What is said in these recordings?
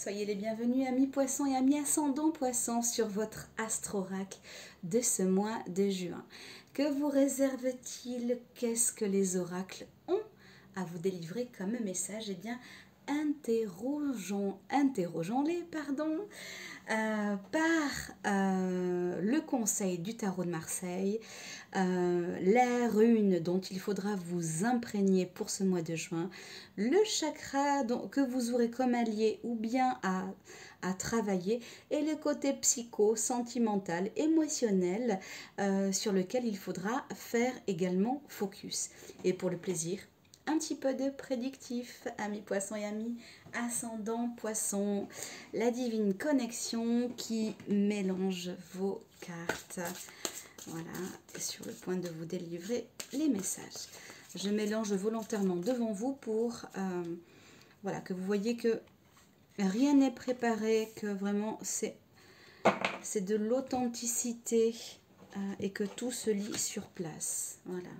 Soyez les bienvenus amis poissons et amis ascendants poissons sur votre astro-oracle de ce mois de juin. Que vous réserve-t-il? Qu'est-ce que les oracles ont à vous délivrer comme message? Eh bien, interrogeons-les par le conseil du tarot de Marseille, la rune dont il faudra vous imprégner pour ce mois de juin, le chakra que vous aurez comme allié ou bien à travailler, et le côté psycho, sentimental, émotionnel sur lequel il faudra faire également focus. Et pour le plaisir, un petit peu de prédictif, amis poissons et amis ascendants poissons, la divine connexion qui mélange vos cartes. Voilà, sur le point de vous délivrer les messages. Je mélange volontairement devant vous pour voilà, que vous voyez que rien n'est préparé, que vraiment c'est de l'authenticité et que tout se lit sur place. Voilà.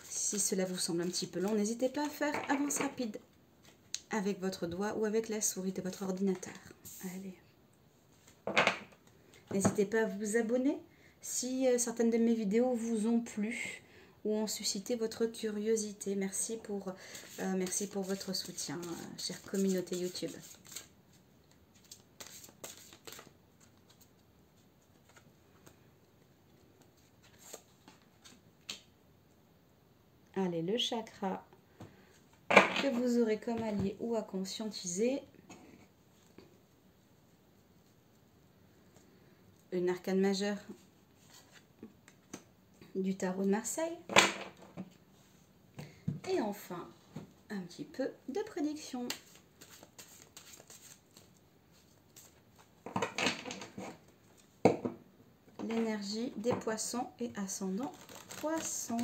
Si cela vous semble un petit peu long, n'hésitez pas à faire avance rapide avec votre doigt ou avec la souris de votre ordinateur. Allez. N'hésitez pas à vous abonner si certaines de mes vidéos vous ont plu ou ont suscité votre curiosité. Merci pour votre soutien, chère communauté YouTube. Allez, le chakra que vous aurez comme allié ou à conscientiser. Une arcane majeure du tarot de Marseille. Et enfin, un petit peu de prédiction. L'énergie des poissons et ascendants poissons.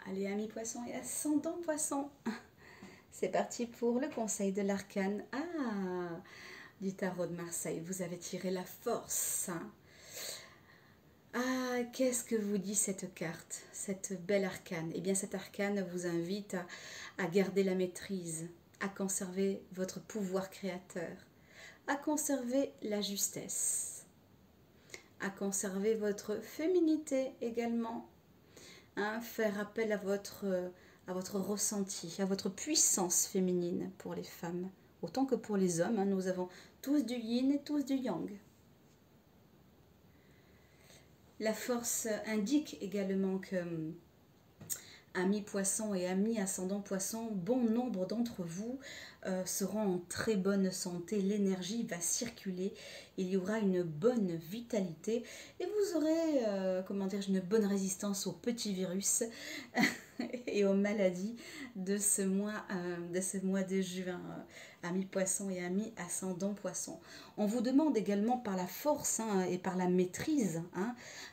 Allez, amis poissons et ascendants poissons, c'est parti pour le conseil de l'arcane du tarot de Marseille. Vous avez tiré la force. Qu'est-ce que vous dit cette carte, cette belle arcane? Eh bien, cette arcane vous invite à garder la maîtrise, à conserver votre pouvoir créateur, à conserver la justesse, à conserver votre féminité également. Faire appel à votre ressenti, à votre puissance féminine pour les femmes, autant que pour les hommes. Nous avons tous du yin et tous du yang. La force indique également que, amis poissons et amis ascendants poissons, bon nombre d'entre vous seront en très bonne santé, l'énergie va circuler, il y aura une bonne vitalité et vous aurez, comment dire, une bonne résistance aux petits virus et aux maladies de ce mois de juin, amis poissons et amis ascendants poissons. On vous demande également par la force et par la maîtrise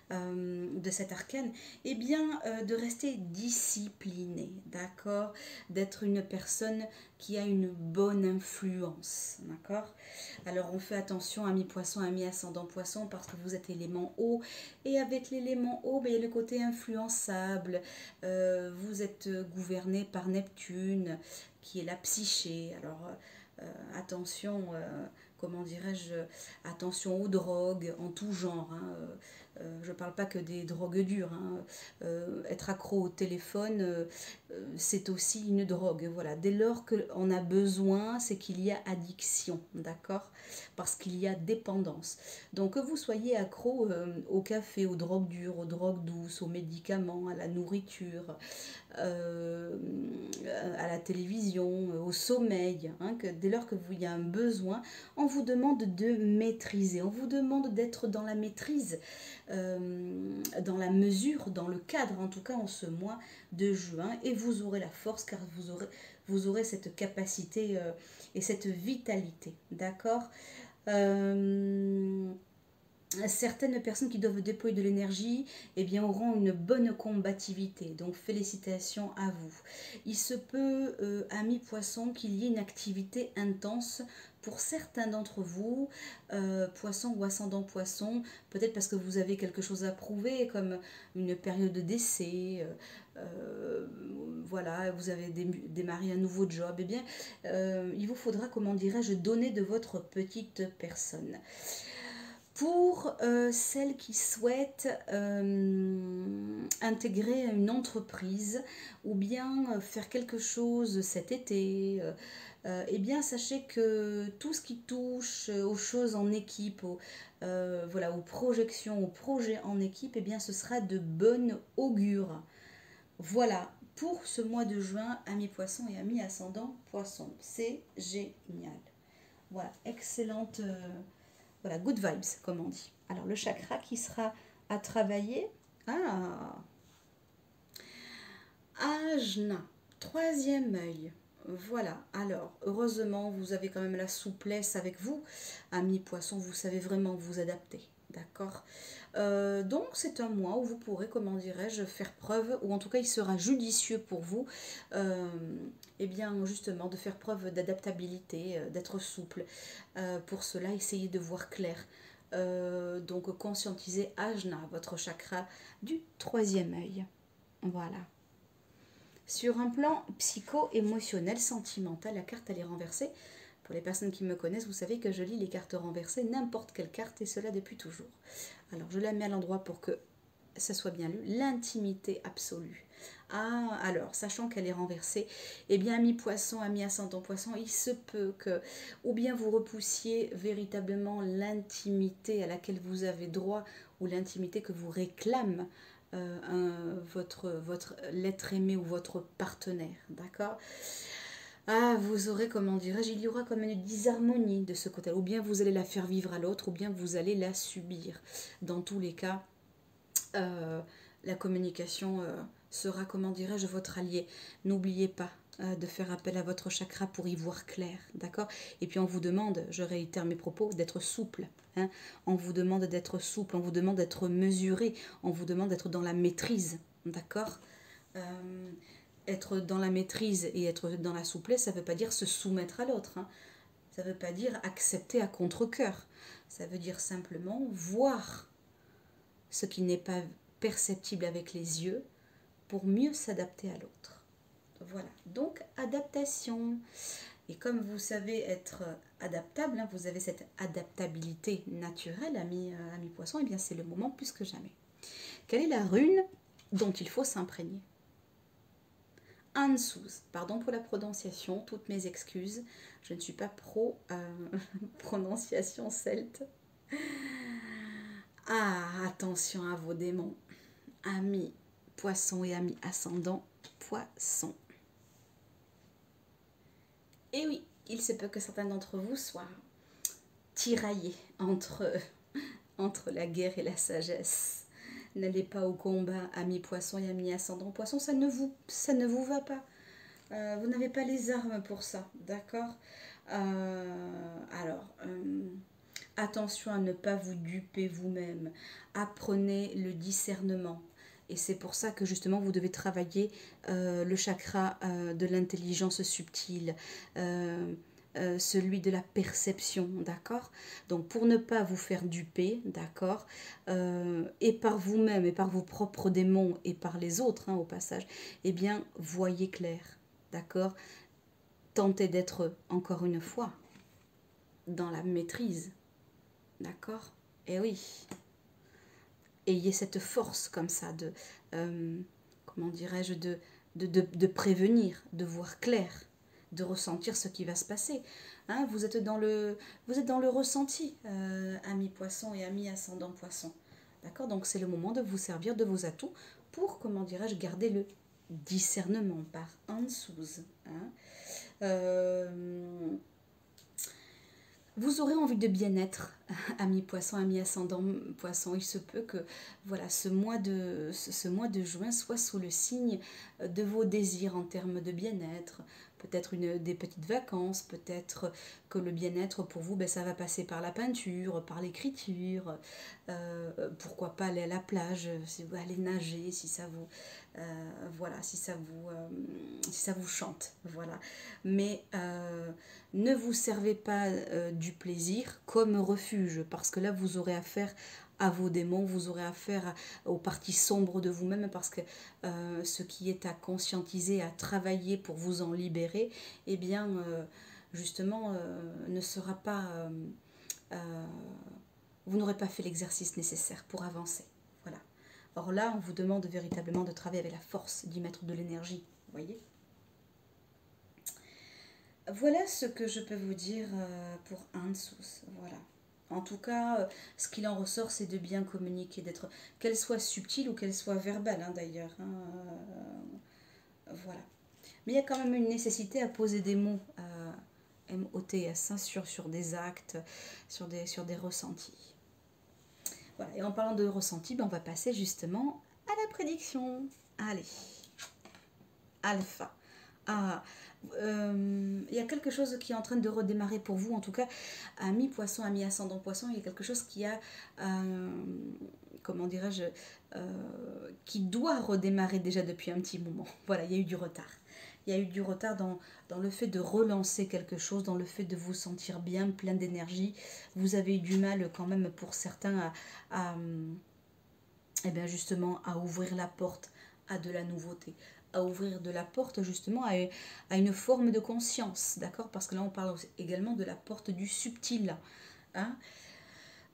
de cet arcane, eh bien, de rester discipliné, d'accord, d'être une personne qui a une bonne influence, d'accord. Alors on fait attention, amis poissons, amis ascendants poissons, parce que vous êtes élément eau, et avec l'élément eau, il y a le côté influençable. Vous êtes gouverné par Neptune, qui est la psyché. Alors attention, comment dirais-je, attention aux drogues en tout genre. Je ne parle pas que des drogues dures. Être accro au téléphone, c'est aussi une drogue. Voilà. Dès lors qu'on a besoin, c'est qu'il y a addiction, d'accord? Parce qu'il y a dépendance. Donc que vous soyez accro au café, aux drogues dures, aux drogues douces, aux médicaments, à la nourriture, à la télévision, au sommeil, hein, que dès lors que vous y a un besoin, on vous demande de maîtriser, on vous demande d'être dans la maîtrise, dans la mesure, dans le cadre, en tout cas en ce mois de juin, et vous aurez la force car vous aurez cette capacité et cette vitalité, d'accord. euh, Certaines personnes qui doivent déployer de l'énergie eh bien, auront une bonne combativité. Donc félicitations à vous. Il se peut, amis poissons, qu'il y ait une activité intense pour certains d'entre vous, poissons ou ascendant poissons, peut-être parce que vous avez quelque chose à prouver, comme une période d'essai, voilà, vous avez démarré un nouveau job, eh bien, il vous faudra, comment dirais-je, donner de votre petite personne. Pour celles qui souhaitent intégrer une entreprise ou bien faire quelque chose cet été, eh bien sachez que tout ce qui touche aux choses en équipe, voilà, aux projections, aux projets en équipe, eh bien ce sera de bonne augure. Voilà, pour ce mois de juin, amis poissons et amis ascendant poissons. C'est génial. Voilà, excellente... voilà, good vibes, comme on dit. Alors, le chakra qui sera à travailler. Ah, Ajna, troisième œil. Voilà, alors, heureusement, vous avez quand même la souplesse avec vous. Amis poissons, vous savez vraiment vous adapter. D'accord. Donc, c'est un mois où vous pourrez, comment dirais-je, faire preuve, ou en tout cas, il sera judicieux pour vous, eh bien, justement, de faire preuve d'adaptabilité, d'être souple. Pour cela, essayez de voir clair. Donc, conscientisez Ajna, votre chakra du troisième œil. Voilà. Sur un plan psycho-émotionnel, sentimental, la carte elle est renversée. Pour les personnes qui me connaissent, vous savez que je lis les cartes renversées, n'importe quelle carte, et cela depuis toujours. Alors je la mets à l'endroit pour que ça soit bien lu. L'intimité absolue. Ah, alors, sachant qu'elle est renversée, eh bien, ami poisson, ami ascendant poisson, il se peut que, ou bien vous repoussiez véritablement l'intimité à laquelle vous avez droit, ou l'intimité que vous réclame votre l'être aimé ou votre partenaire, d'accord. Ah, vous aurez, comment dirais-je, il y aura comme une disharmonie de ce côté, ou bien vous allez la faire vivre à l'autre, ou bien vous allez la subir. Dans tous les cas, la communication sera, comment dirais-je, votre allié. N'oubliez pas de faire appel à votre chakra pour y voir clair, d'accord. Et puis on vous demande, je réitère mes propos, d'être souple. Hein. On vous demande d'être souple, on vous demande d'être mesuré, on vous demande d'être dans la maîtrise, d'accord. Être dans la maîtrise et être dans la souplesse, ça ne veut pas dire se soumettre à l'autre. Hein. Ça ne veut pas dire accepter à contre-cœur. Ça veut dire simplement voir ce qui n'est pas perceptible avec les yeux pour mieux s'adapter à l'autre. Voilà, donc adaptation. Et comme vous savez être adaptable, hein, vous avez cette adaptabilité naturelle, ami poisson, et bien c'est le moment plus que jamais. Quelle est la rune dont il faut s'imprégner? Ansuz, pardon pour la prononciation, toutes mes excuses, je ne suis pas pro prononciation celte. Ah, attention à vos démons, amis poissons et amis ascendants poissons. Et oui, il se peut que certains d'entre vous soient tiraillés entre la guerre et la sagesse. N'allez pas au combat, amis poissons et amis ascendants poissons, ça ne vous va pas. Vous n'avez pas les armes pour ça, d'accord. Alors, attention à ne pas vous duper vous-même. Apprenez le discernement. Et c'est pour ça que justement vous devez travailler le chakra de l'intelligence subtile, celui de la perception, d'accord. Donc pour ne pas vous faire duper, d'accord, et par vous-même, et par vos propres démons, et par les autres, hein, au passage, eh bien, voyez clair, d'accord. Tentez d'être, encore une fois, dans la maîtrise, d'accord. Et oui, ayez cette force comme ça de, comment dirais-je, de prévenir, de voir clair, de ressentir ce qui va se passer. Hein, vous êtes dans le ressenti, amis poissons et amis ascendant poissons. D'accord. Donc c'est le moment de vous servir de vos atouts pour, comment dirais-je, garder le discernement, par Ansuz. Hein. Vous aurez envie de bien-être, ami poisson, ami ascendant poisson. Il se peut que voilà, ce mois de juin soit sous le signe de vos désirs en termes de bien-être. Peut-être des petites vacances, peut-être que le bien-être pour vous, ben, ça va passer par la peinture, par l'écriture. Pourquoi pas aller à la plage, si vous allez nager, si ça vous, voilà, si ça vous chante. Voilà. Mais ne vous servez pas du plaisir comme refuge, parce que là vous aurez affaire à vos démons, vous aurez affaire aux parties sombres de vous-même, parce que ce qui est à conscientiser, à travailler pour vous en libérer, eh bien justement ne sera pas vous n'aurez pas fait l'exercice nécessaire pour avancer. Voilà. Or là on vous demande véritablement de travailler avec la force, d'y mettre de l'énergie, vous voyez. Voilà ce que je peux vous dire pour Ansuz. Voilà. En tout cas, ce qu'il en ressort, c'est de bien communiquer, d'être, qu'elle soit subtile ou qu'elle soit verbale, hein, d'ailleurs. Hein, voilà. Mais il y a quand même une nécessité à poser des mots, MOTS, hein, sur des actes, sur des ressentis. Voilà. Et en parlant de ressentis, ben, on va passer justement à la prédiction. Allez. Alpha. Ah, il y a quelque chose qui est en train de redémarrer pour vous, en tout cas, ami poisson, ami ascendant poisson, il y a quelque chose qui a, comment dirais-je, qui doit redémarrer déjà depuis un petit moment. Voilà, il y a eu du retard. Il y a eu du retard dans le fait de relancer quelque chose, dans le fait de vous sentir bien, plein d'énergie. Vous avez eu du mal quand même pour certains eh bien justement à ouvrir la porte à de la nouveauté, à ouvrir de la porte justement à une forme de conscience, d'accord? Parce que là on parle également de la porte du subtil, hein?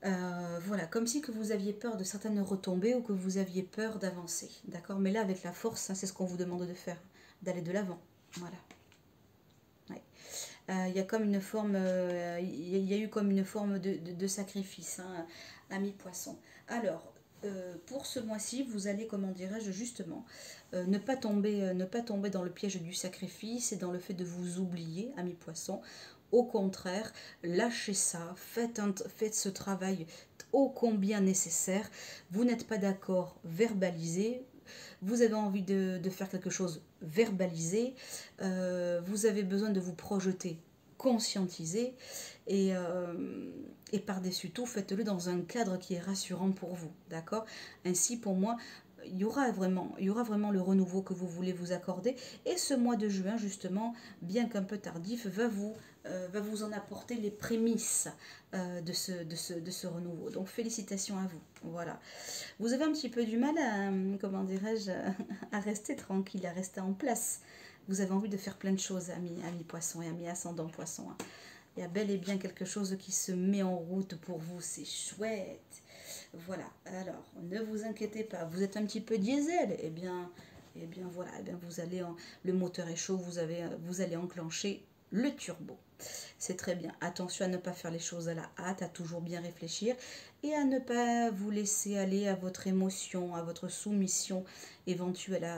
Voilà, comme si que vous aviez peur de certaines retombées ou que vous aviez peur d'avancer, d'accord? Mais là avec la force, hein, c'est ce qu'on vous demande de faire, d'aller de l'avant, voilà. Il y a comme une forme, il y a eu comme une forme de sacrifice, hein, ami poisson. Alors, pour ce mois-ci, vous allez, comment dirais-je, justement, ne pas tomber dans le piège du sacrifice et dans le fait de vous oublier, ami poisson. Au contraire, lâchez ça, faites ce travail ô combien nécessaire. Vous n'êtes pas d'accord, verbalisez. Vous avez envie de faire quelque chose, verbalisez. Vous avez besoin de vous projeter, conscientiser. Et par-dessus tout, faites-le dans un cadre qui est rassurant pour vous, d'accord? Ainsi, pour moi, il y aura vraiment le renouveau que vous voulez vous accorder. Et ce mois de juin, justement, bien qu'un peu tardif, va vous en apporter les prémices de ce renouveau. Donc, félicitations à vous. Voilà. Vous avez un petit peu du mal à, comment dirais-je, à rester tranquille, à rester en place. Vous avez envie de faire plein de choses, amis poisson et amis ascendant poisson. Hein. Il y a bel et bien quelque chose qui se met en route pour vous, c'est chouette. Voilà, alors ne vous inquiétez pas, vous êtes un petit peu diesel, eh bien voilà, eh bien vous allez le moteur est chaud, vous allez enclencher le turbo. C'est très bien. Attention à ne pas faire les choses à la hâte, à toujours bien réfléchir et à ne pas vous laisser aller à votre émotion, à votre soumission éventuelle,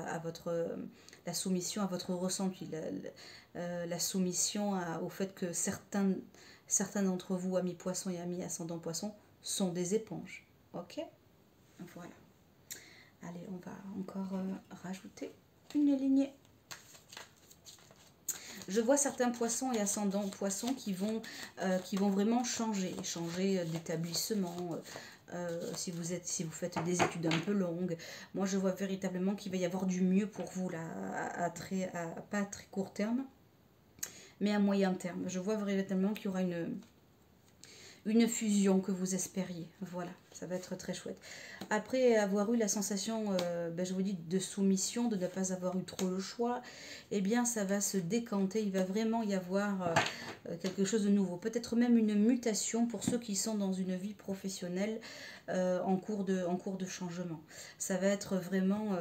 la soumission à votre ressenti, la soumission au fait que certains d'entre vous, amis poissons et amis ascendant poisson, sont des éponges. Ok? Voilà. Allez, on va encore rajouter une lignée. Je vois certains poissons et ascendants poissons qui vont vraiment changer d'établissement. Si vous faites des études un peu longues, moi je vois véritablement qu'il va y avoir du mieux pour vous là, pas à très court terme, mais à moyen terme. Je vois véritablement qu'il y aura une fusion que vous espériez. Voilà, ça va être très chouette. Après avoir eu la sensation, je vous dis, de soumission, de ne pas avoir eu trop le choix, eh bien ça va se décanter, il va vraiment y avoir quelque chose de nouveau. Peut-être même une mutation pour ceux qui sont dans une vie professionnelle en cours de changement. Ça va être vraiment...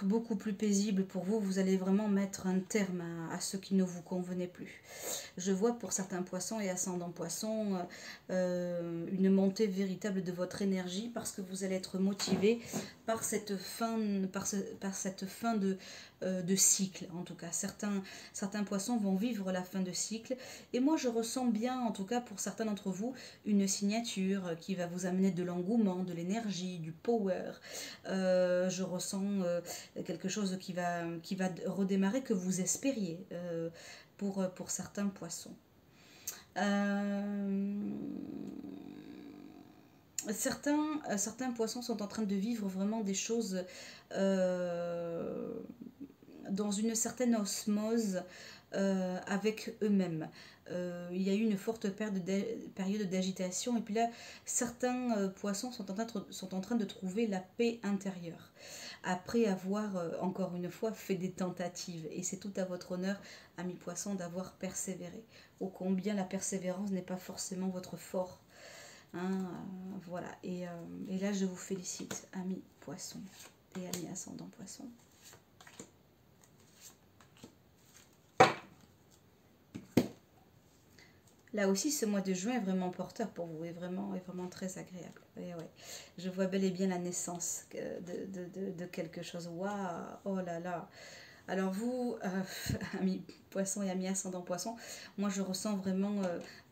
beaucoup plus paisible pour vous. Vous allez vraiment mettre un terme à ce qui ne vous convenait plus. Je vois pour certains poissons et ascendants poissons une montée véritable de votre énergie parce que vous allez être motivé par cette fin, par cette fin de cycle. En tout cas, certains poissons vont vivre la fin de cycle. Et moi, je ressens bien, en tout cas pour certains d'entre vous, une signature qui va vous amener de l'engouement, de l'énergie, du power. Je ressens quelque chose qui va redémarrer que vous espériez pour certains poissons. Certains poissons sont en train de vivre vraiment des choses dans une certaine osmose avec eux-mêmes. Il y a eu une forte période d'agitation et puis là, certains poissons sont en train de trouver la paix intérieure après avoir, encore une fois, fait des tentatives. Et c'est tout à votre honneur, amis poissons, d'avoir persévéré. Ô combien la persévérance n'est pas forcément votre fort. Hein, voilà. Et là, je vous félicite, amis poissons et amis ascendants poissons. Là aussi, ce mois de juin est vraiment porteur pour vous, est vraiment très agréable. Et ouais, je vois bel et bien la naissance de quelque chose. Waouh, oh là là. Alors vous, amis poissons et amis ascendant poissons, moi je ressens vraiment,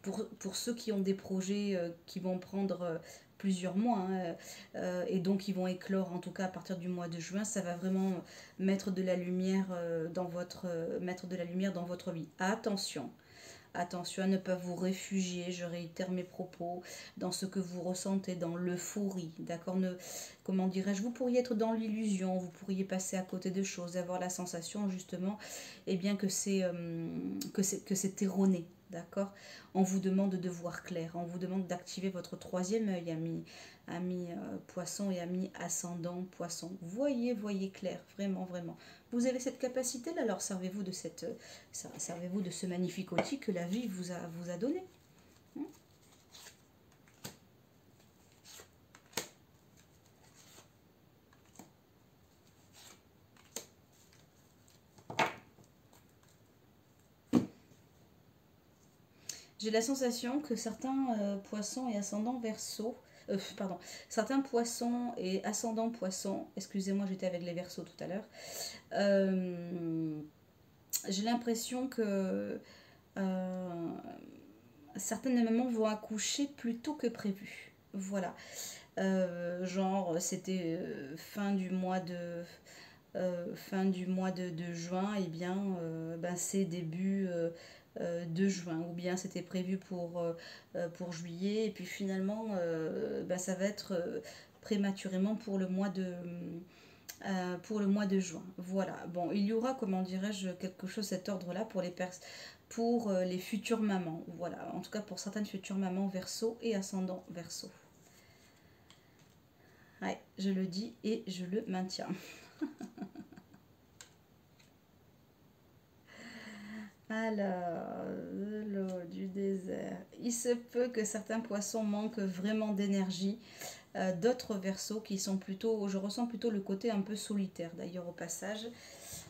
pour ceux qui ont des projets qui vont prendre plusieurs mois, hein, et donc qui vont éclore en tout cas à partir du mois de juin, ça va vraiment mettre de la lumière mettre de la lumière dans votre vie. Attention. Attention à ne pas vous réfugier, je réitère mes propos, dans ce que vous ressentez, dans l'euphorie, d'accord, comment dirais-je, vous pourriez être dans l'illusion, vous pourriez passer à côté de choses, avoir la sensation justement, eh bien que c'est erroné, d'accord. On vous demande de voir clair, on vous demande d'activer votre troisième œil, amis poisson et amis ascendant poisson. Voyez clair, vraiment, vraiment. Vous avez cette capacité-là, alors servez-vous de ce magnifique outil que la vie vous a donné. J'ai la sensation que certains poissons et ascendants Verseau, certains poissons et ascendants poissons, excusez-moi, j'étais avec les Verseaux tout à l'heure, j'ai l'impression que certaines mamans vont accoucher plus tôt que prévu. Voilà. Genre, c'était fin du mois de juin, et bien, c'est début de juin, ou bien c'était prévu pour juillet, et puis finalement, ça va être prématurément pour le mois de juin. Voilà. Bon, il y aura, comment dirais-je, quelque chose de cet ordre-là pour les futures mamans. Voilà. En tout cas, pour certaines futures mamans Verseau et ascendant Verseau. Ouais, je le dis et je le maintiens. Alors, de l'eau, du désert. Il se peut que certains poissons manquent vraiment d'énergie. D'autres Verseaux qui sont plutôt, je ressens plutôt le côté un peu solitaire d'ailleurs au passage.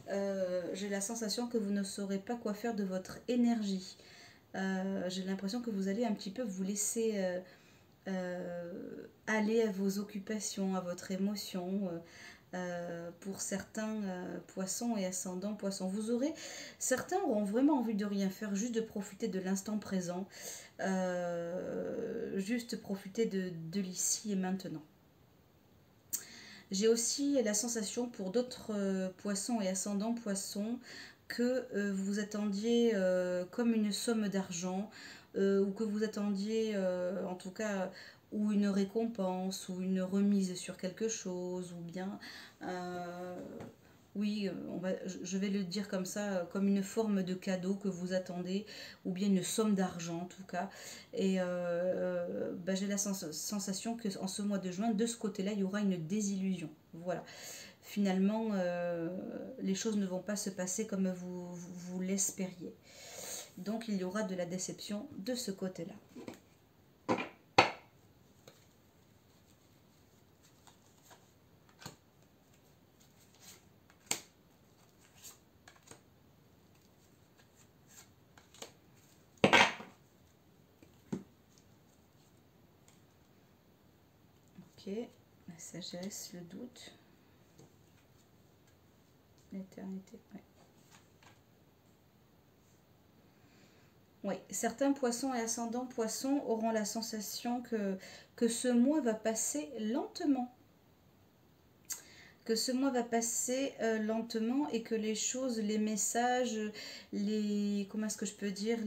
J'ai la sensation que vous ne saurez pas quoi faire de votre énergie. J'ai l'impression que vous allez un petit peu vous laisser aller à vos occupations, à votre émotion. Pour certains poissons et ascendants poissons. Certains auront vraiment envie de rien faire, juste de profiter de l'instant présent, juste profiter de l'ici et maintenant. J'ai aussi la sensation pour d'autres poissons et ascendants poissons que vous attendiez comme une somme d'argent, ou que vous attendiez en tout cas ou une récompense ou une remise sur quelque chose, ou bien oui, je vais le dire comme ça, comme une forme de cadeau que vous attendez, ou bien une somme d'argent en tout cas. Et j'ai la sensation qu'en ce mois de juin, de ce côté-là, il y aura une désillusion. Voilà. Finalement, les choses ne vont pas se passer comme vous l'espériez. Donc il y aura de la déception de ce côté-là. Ok, la sagesse, le doute, l'éternité. Ouais. Oui, certains poissons et ascendants poissons auront la sensation que ce mois va passer lentement. Que ce mois va passer lentement et que les choses, les messages, comment est-ce que je peux dire,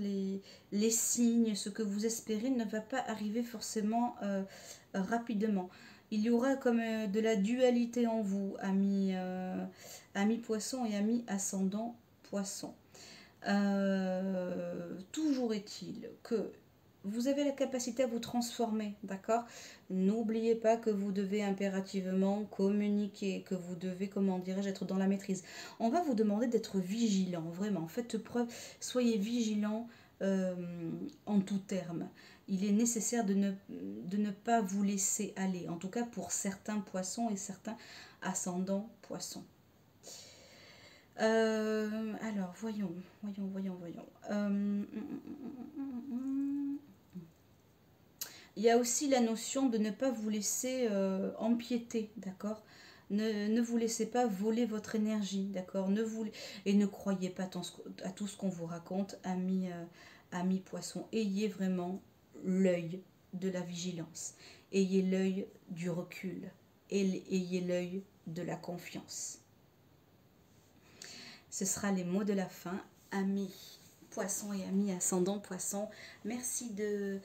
les signes, ce que vous espérez ne va pas arriver forcément rapidement. Il y aura comme de la dualité en vous, amis poissons et amis ascendants poissons. Toujours est-il que vous avez la capacité à vous transformer, d'accord? N'oubliez pas que vous devez impérativement communiquer, que vous devez, comment dirais-je, être dans la maîtrise. On va vous demander d'être vigilant, vraiment. Faites preuve, soyez vigilant en tout terme. Il est nécessaire de ne pas vous laisser aller, en tout cas pour certains poissons et certains ascendants poissons. Alors, voyons. Il y a aussi la notion de ne pas vous laisser empiéter, d'accord? Ne vous laissez pas voler votre énergie, d'accord? Et ne croyez pas à tout ce qu'on vous raconte, amis poissons. Ayez vraiment l'œil de la vigilance. Ayez l'œil du recul. Ayez l'œil de la confiance. Ce sera les mots de la fin, amis poissons et amis ascendants poissons. Merci de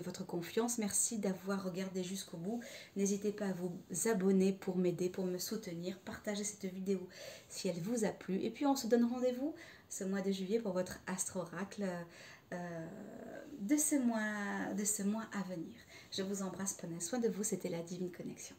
votre confiance. Merci d'avoir regardé jusqu'au bout. N'hésitez pas à vous abonner pour m'aider, pour me soutenir. Partagez cette vidéo si elle vous a plu. Et puis on se donne rendez-vous ce mois de juillet pour votre astro-oracle de ce mois à venir. Je vous embrasse, prenez soin de vous. C'était la Divine Connexion.